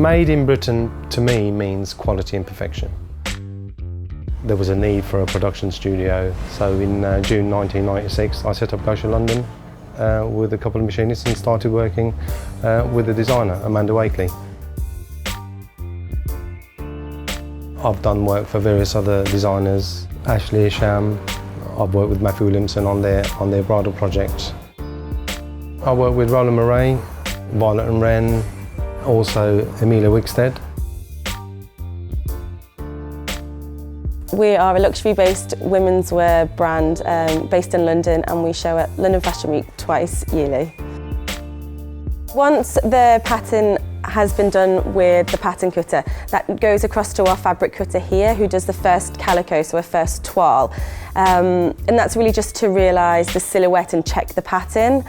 Made in Britain, to me, means quality and perfection. There was a need for a production studio, so in June 1996 I set up Gosha London with a couple of machinists and started working with the designer, Amanda Wakely. I've done work for various other designers, Ashley Isham. I've worked with Matthew Williamson on their bridal projects. I worked with Roland Murray, Violet and Wren, also Emilia Wickstead. We are a luxury-based women's wear brand based in London, and we show at London Fashion Week twice yearly. Once the pattern has been done with the pattern cutter, that goes across to our fabric cutter here, who does the first calico, so a first toile. And that's really just to realise the silhouette and check the pattern.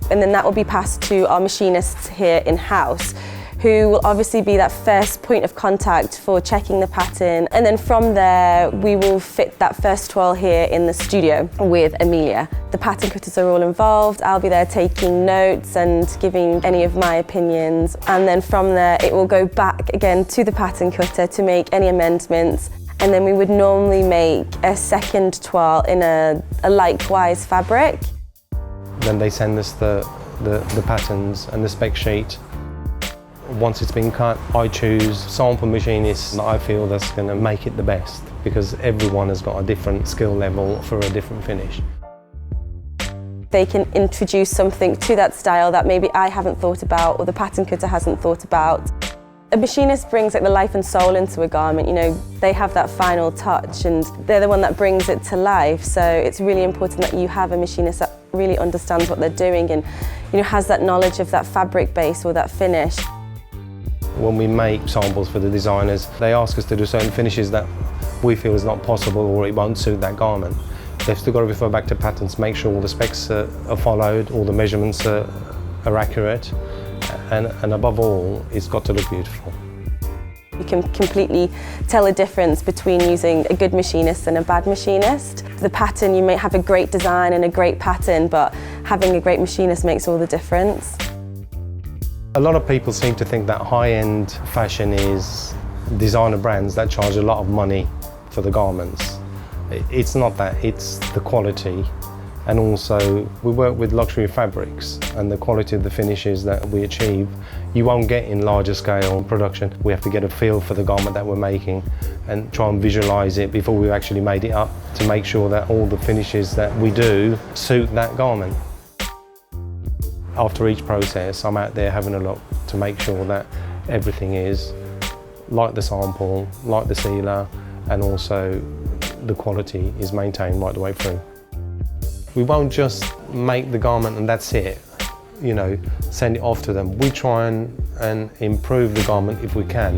And then that will be passed to our machinists here in-house, who will obviously be that first point of contact for checking the pattern. And then from there, we will fit that first toile here in the studio with Emilia. The pattern cutters are all involved. I'll be there taking notes and giving any of my opinions. And then from there, it will go back again to the pattern cutter to make any amendments. And then we would normally make a second toile in a likewise fabric. Then they send us the patterns and the spec sheet. Once it's been cut, I choose Sample Machinist that I feel that's going to make it the best, because everyone has got a different skill level for a different finish. They can introduce something to that style that maybe I haven't thought about or the pattern cutter hasn't thought about. A machinist brings like the life and soul into a garment. You know, they have that final touch and they're the one that brings it to life. So it's really important that you have a machinist that really understands what they're doing and, you know, has that knowledge of that fabric base or that finish. When we make samples for the designers, they ask us to do certain finishes that we feel is not possible or it won't suit that garment. They've still got to refer back to patterns, make sure all the specs are followed, all the measurements are accurate, and above all, it's got to look beautiful. You can completely tell a difference between using a good machinist and a bad machinist. The pattern, you may have a great design and a great pattern, but having a great machinist makes all the difference. A lot of people seem to think that high-end fashion is designer brands that charge a lot of money for the garments. It's not that, it's the quality. And also, we work with luxury fabrics, and the quality of the finishes that we achieve, you won't get in larger scale production. We have to get a feel for the garment that we're making and try and visualise it before we've actually made it up to make sure that all the finishes that we do suit that garment. After each process, I'm out there having a look to make sure that everything is like the sample, like the sealer, and also the quality is maintained right the way through. We won't just make the garment and that's it, you know, send it off to them. We try and improve the garment if we can.